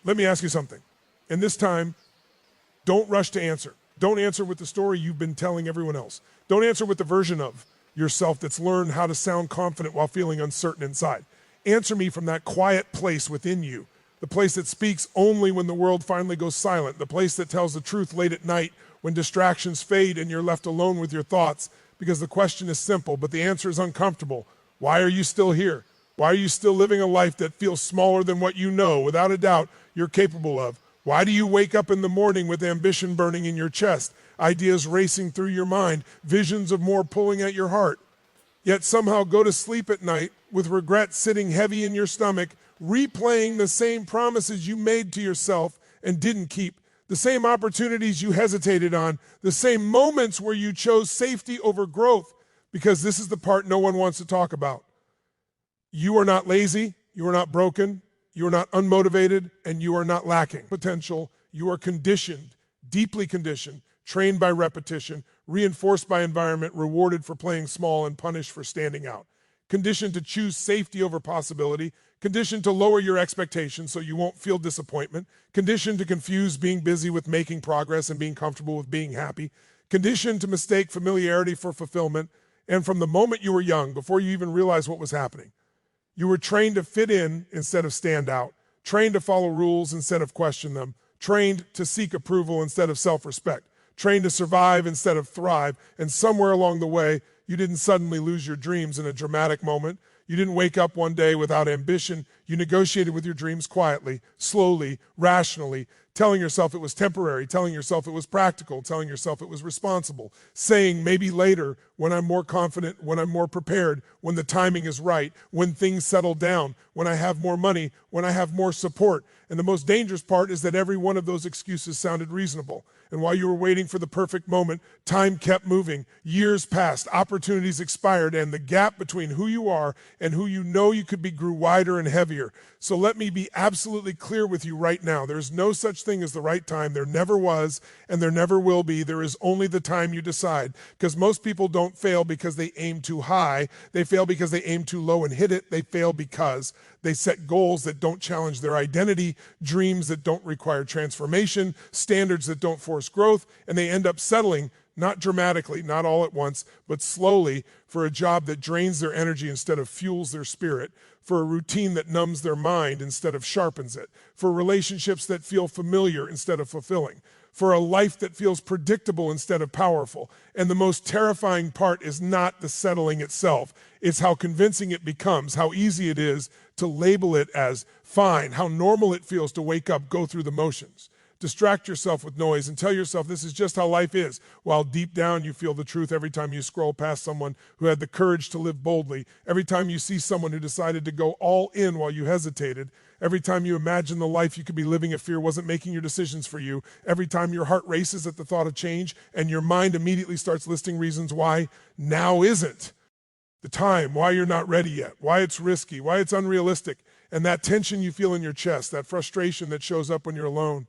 Let me ask you something. And this time, don't rush to answer. Don't answer with the story you've been telling everyone else. Don't answer with the version of yourself that's learned how to sound confident while feeling uncertain inside. Answer me from that quiet place within you, the place that speaks only when the world finally goes silent, the place that tells the truth late at night when distractions fade and you're left alone with your thoughts, because the question is simple, but the answer is uncomfortable. Why are you still here? Why are you still living a life that feels smaller than what you know, without a doubt, you're capable of? Why do you wake up in the morning with ambition burning in your chest, ideas racing through your mind, visions of more pulling at your heart, yet somehow go to sleep at night with regret sitting heavy in your stomach, replaying the same promises you made to yourself and didn't keep, the same opportunities you hesitated on, the same moments where you chose safety over growth, because this is the part no one wants to talk about. You are not lazy, you are not broken, you are not unmotivated, and you are not lacking potential. You are conditioned, deeply conditioned, trained by repetition, reinforced by environment, rewarded for playing small and punished for standing out. Conditioned to choose safety over possibility, conditioned to lower your expectations so you won't feel disappointment, conditioned to confuse being busy with making progress and being comfortable with being happy, conditioned to mistake familiarity for fulfillment, and from the moment you were young, before you even realized what was happening, you were trained to fit in instead of stand out, trained to follow rules instead of question them, trained to seek approval instead of self-respect, trained to survive instead of thrive, and somewhere along the way, you didn't suddenly lose your dreams in a dramatic moment. You didn't wake up one day without ambition. You negotiated with your dreams quietly, slowly, rationally, telling yourself it was temporary, telling yourself it was practical, telling yourself it was responsible, saying maybe later when I'm more confident, when I'm more prepared, when the timing is right, when things settle down, when I have more money, when I have more support. And the most dangerous part is that every one of those excuses sounded reasonable. And while you were waiting for the perfect moment, time kept moving, years passed, opportunities expired, and the gap between who you are and who you know you could be grew wider and heavier. So let me be absolutely clear with you right now. There's no such thing as the right time. There never was, and there never will be. There is only the time you decide. Because most people don't fail because they aim too high. They fail because they aim too low and hit it. They fail because they set goals that don't challenge their identity, dreams that don't require transformation, standards that don't force growth, and they end up settling, not dramatically, not all at once, but slowly, for a job that drains their energy instead of fuels their spirit, for a routine that numbs their mind instead of sharpens it, for relationships that feel familiar instead of fulfilling, for a life that feels predictable instead of powerful. And the most terrifying part is not the settling itself. It's how convincing it becomes, how easy it is to label it as fine, how normal it feels to wake up, go through the motions. Distract yourself with noise and tell yourself this is just how life is, while deep down you feel the truth every time you scroll past someone who had the courage to live boldly, every time you see someone who decided to go all in while you hesitated, every time you imagine the life you could be living if fear wasn't making your decisions for you, every time your heart races at the thought of change and your mind immediately starts listing reasons why now isn't the time, why you're not ready yet, why it's risky, why it's unrealistic, and that tension you feel in your chest, that frustration that shows up when you're alone,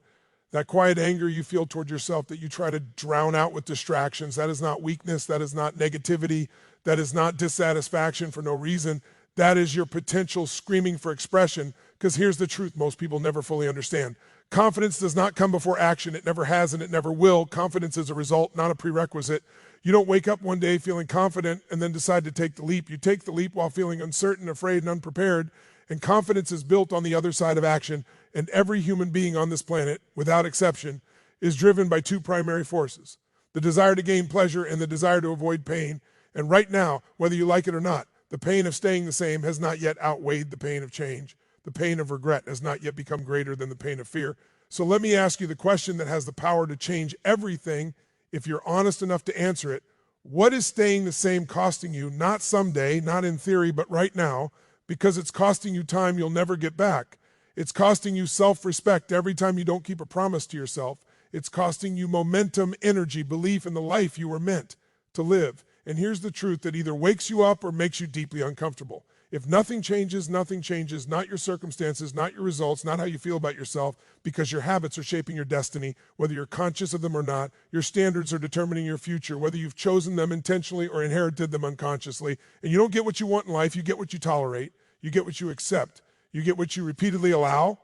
that quiet anger you feel toward yourself that you try to drown out with distractions, that is not weakness, that is not negativity, that is not dissatisfaction for no reason. That is your potential screaming for expression, because here's the truth most people never fully understand. Confidence does not come before action. It never has and it never will. Confidence is a result, not a prerequisite. You don't wake up one day feeling confident and then decide to take the leap. You take the leap while feeling uncertain, afraid, and unprepared. And confidence is built on the other side of action. And every human being on this planet, without exception, is driven by two primary forces: the desire to gain pleasure and the desire to avoid pain. And right now, whether you like it or not, the pain of staying the same has not yet outweighed the pain of change. The pain of regret has not yet become greater than the pain of fear. So let me ask you the question that has the power to change everything, if you're honest enough to answer it. What is staying the same costing you, not someday, not in theory, but right now, because it's costing you time you'll never get back? It's costing you self-respect every time you don't keep a promise to yourself. It's costing you momentum, energy, belief in the life you were meant to live. And here's the truth that either wakes you up or makes you deeply uncomfortable. If nothing changes, not your circumstances, not your results, not how you feel about yourself, because your habits are shaping your destiny, whether you're conscious of them or not. Your standards are determining your future, whether you've chosen them intentionally or inherited them unconsciously. And you don't get what you want in life, you get what you tolerate, you get what you accept, you get what you repeatedly allow,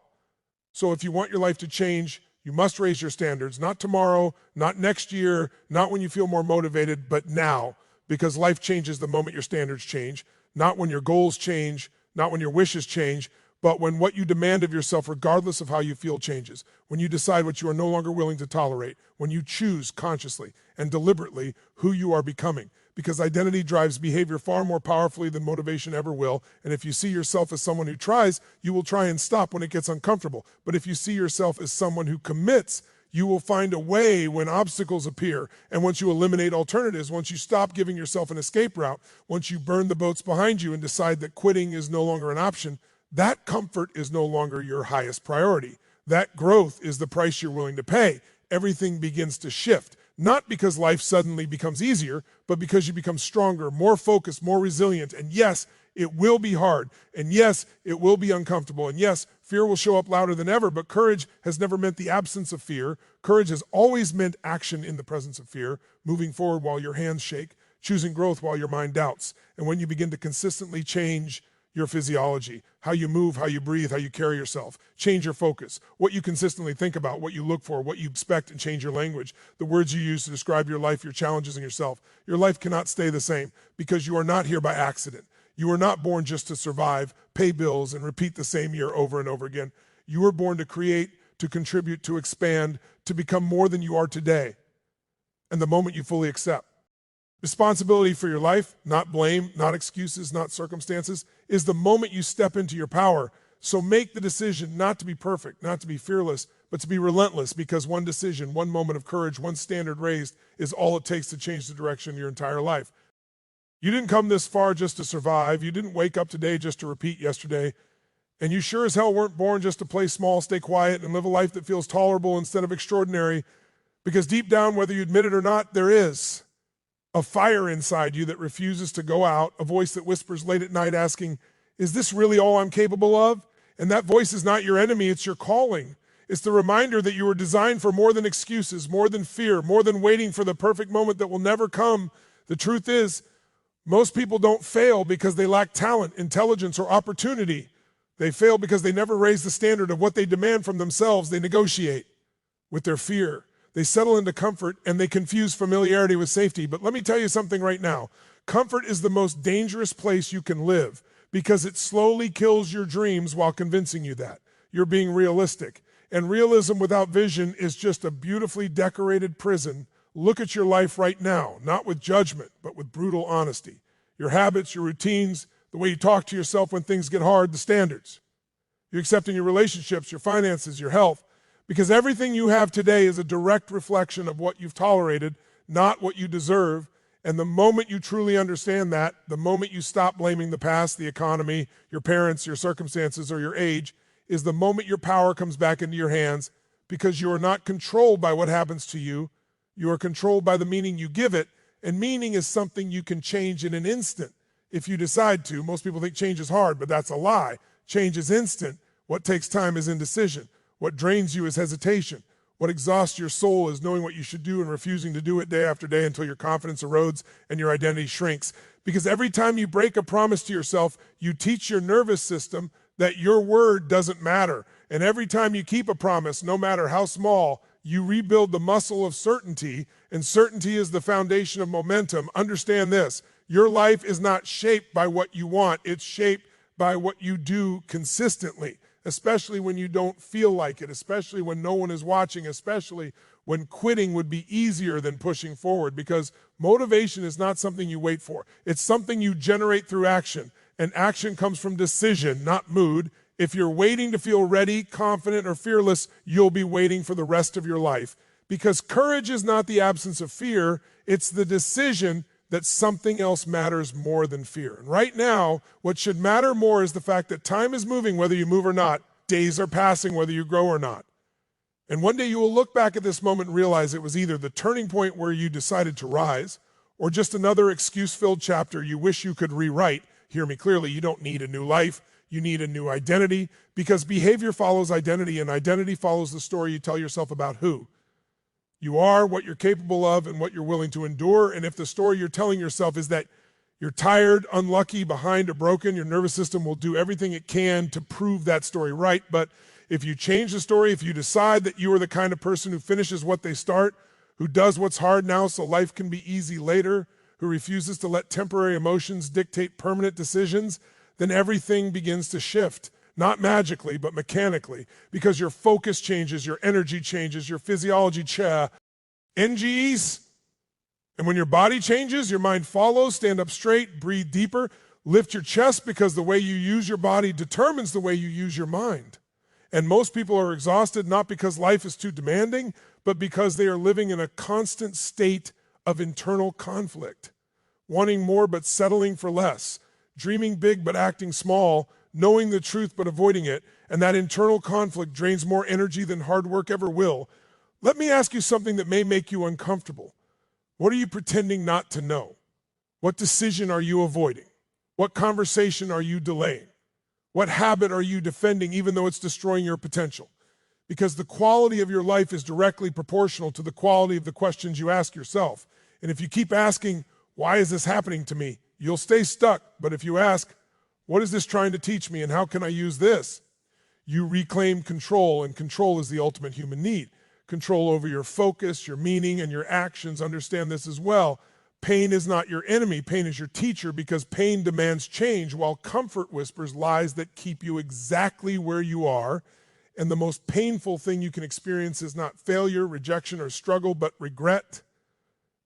So if you want your life to change, you must raise your standards, not tomorrow, not next year, not when you feel more motivated, but now, because life changes the moment your standards change, not when your goals change, not when your wishes change, but when what you demand of yourself, regardless of how you feel, changes. When you decide what you are no longer willing to tolerate, when you choose consciously and deliberately who you are becoming. Because identity drives behavior far more powerfully than motivation ever will. And if you see yourself as someone who tries, you will try and stop when it gets uncomfortable. But if you see yourself as someone who commits, you will find a way when obstacles appear. And once you eliminate alternatives, once you stop giving yourself an escape route, once you burn the boats behind you and decide that quitting is no longer an option, that comfort is no longer your highest priority. That growth is the price you're willing to pay. Everything begins to shift. Not because life suddenly becomes easier, but because you become stronger, more focused, more resilient. And yes, it will be hard. And yes, it will be uncomfortable. And yes, fear will show up louder than ever, but courage has never meant the absence of fear. Courage has always meant action in the presence of fear, moving forward while your hands shake, choosing growth while your mind doubts. And when you begin to consistently change your physiology, how you move, how you breathe, how you carry yourself. Change your focus, what you consistently think about, what you look for, what you expect, and change your language, the words you use to describe your life, your challenges, and yourself. Your life cannot stay the same because you are not here by accident. You were not born just to survive, pay bills, and repeat the same year over and over again. You were born to create, to contribute, to expand, to become more than you are today. And the moment you fully accept responsibility for your life, not blame, not excuses, not circumstances, is the moment you step into your power. So make the decision not to be perfect, not to be fearless, but to be relentless, because one decision, one moment of courage, one standard raised is all it takes to change the direction of your entire life. You didn't come this far just to survive. You didn't wake up today just to repeat yesterday. And you sure as hell weren't born just to play small, stay quiet, and live a life that feels tolerable instead of extraordinary, because deep down, whether you admit it or not, there is a fire inside you that refuses to go out, a voice that whispers late at night asking, is this really all I'm capable of? And that voice is not your enemy, it's your calling. It's the reminder that you were designed for more than excuses, more than fear, more than waiting for the perfect moment that will never come. The truth is, most people don't fail because they lack talent, intelligence, or opportunity. They fail because they never raise the standard of what they demand from themselves. They negotiate with their fear. They settle into comfort, and they confuse familiarity with safety. But let me tell you something right now. Comfort is the most dangerous place you can live because it slowly kills your dreams while convincing you that. You're being realistic. And realism without vision is just a beautifully decorated prison. Look at your life right now, not with judgment, but with brutal honesty. Your habits, your routines, the way you talk to yourself when things get hard, the standards. You're accepting your relationships, your finances, your health. Because everything you have today is a direct reflection of what you've tolerated, not what you deserve. And the moment you truly understand that, the moment you stop blaming the past, the economy, your parents, your circumstances, or your age, is the moment your power comes back into your hands, because you are not controlled by what happens to you. You are controlled by the meaning you give it, and meaning is something you can change in an instant if you decide to. Most people think change is hard, but that's a lie. Change is instant. What takes time is indecision. What drains you is hesitation. What exhausts your soul is knowing what you should do and refusing to do it day after day until your confidence erodes and your identity shrinks. Because every time you break a promise to yourself, you teach your nervous system that your word doesn't matter. And every time you keep a promise, no matter how small, you rebuild the muscle of certainty, and certainty is the foundation of momentum. Understand this, your life is not shaped by what you want, it's shaped by what you do consistently. Especially when you don't feel like it, especially when no one is watching, especially when quitting would be easier than pushing forward, because motivation is not something you wait for. It's something you generate through action, and action comes from decision, not mood. If you're waiting to feel ready, confident, or fearless, you'll be waiting for the rest of your life, because courage is not the absence of fear, it's the decision that something else matters more than fear. And right now, what should matter more is the fact that time is moving whether you move or not. Days are passing whether you grow or not. And one day you will look back at this moment and realize it was either the turning point where you decided to rise, or just another excuse-filled chapter you wish you could rewrite. Hear me clearly, you don't need a new life. You need a new identity, because behavior follows identity, and identity follows the story you tell yourself about who you are, what you're capable of, and what you're willing to endure. And if the story you're telling yourself is that you're tired, unlucky, behind, or broken, your nervous system will do everything it can to prove that story right. But If you change the story, if you decide that you are the kind of person who finishes what they start, who does what's hard now so life can be easy later, who refuses to let temporary emotions dictate permanent decisions, then everything begins to shift. Not magically, but mechanically, because your focus changes, your energy changes, your physiology NGEs. And when your body changes, your mind follows. Stand up straight, breathe deeper, lift your chest, because the way you use your body determines the way you use your mind. And most people are exhausted not because life is too demanding, but because they are living in a constant state of internal conflict, wanting more but settling for less, dreaming big but acting small, knowing the truth but avoiding it, and that internal conflict drains more energy than hard work ever will. Let me ask you something that may make you uncomfortable. What are you pretending not to know? What decision are you avoiding? What conversation are you delaying? What habit are you defending even though it's destroying your potential? Because the quality of your life is directly proportional to the quality of the questions you ask yourself. And if you keep asking, why is this happening to me? You'll stay stuck. But if you ask, what is this trying to teach me and how can I use this? You reclaim control, and control is the ultimate human need. Control over your focus, your meaning, and your actions. Understand this as well. Pain is not your enemy. Pain is your teacher, because pain demands change, while comfort whispers lies that keep you exactly where you are. And the most painful thing you can experience is not failure, rejection, or struggle, but regret.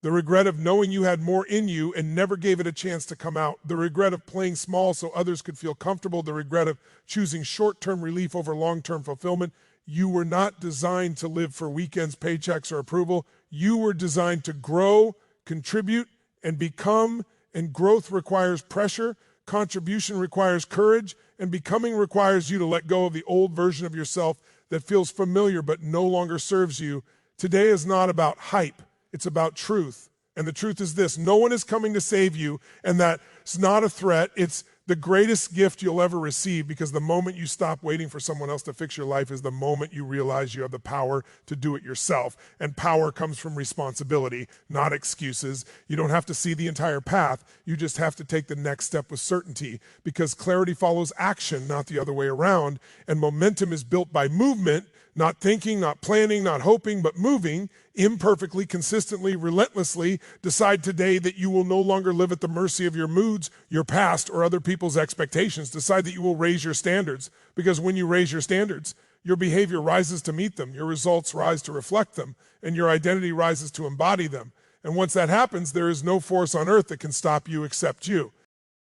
The regret of knowing you had more in you and never gave it a chance to come out. The regret of playing small so others could feel comfortable. The regret of choosing short-term relief over long-term fulfillment. You were not designed to live for weekends, paychecks, or approval. You were designed to grow, contribute, and become. And growth requires pressure. Contribution requires courage. And becoming requires you to let go of the old version of yourself that feels familiar but no longer serves you. Today is not about hype. It's about truth. And the truth is this: no one is coming to save you, and that's not a threat. It's the greatest gift you'll ever receive, because the moment you stop waiting for someone else to fix your life is the moment you realize you have the power to do it yourself. And power comes from responsibility, not excuses. You don't have to see the entire path. You just have to take the next step with certainty, because clarity follows action, not the other way around. And momentum is built by movement, not thinking, not planning, not hoping, but moving imperfectly, consistently, relentlessly. Decide today that you will no longer live at the mercy of your moods, your past, or other people's expectations. Decide that you will raise your standards, because when you raise your standards, your behavior rises to meet them, your results rise to reflect them, and your identity rises to embody them. And once that happens, there is no force on earth that can stop you except you.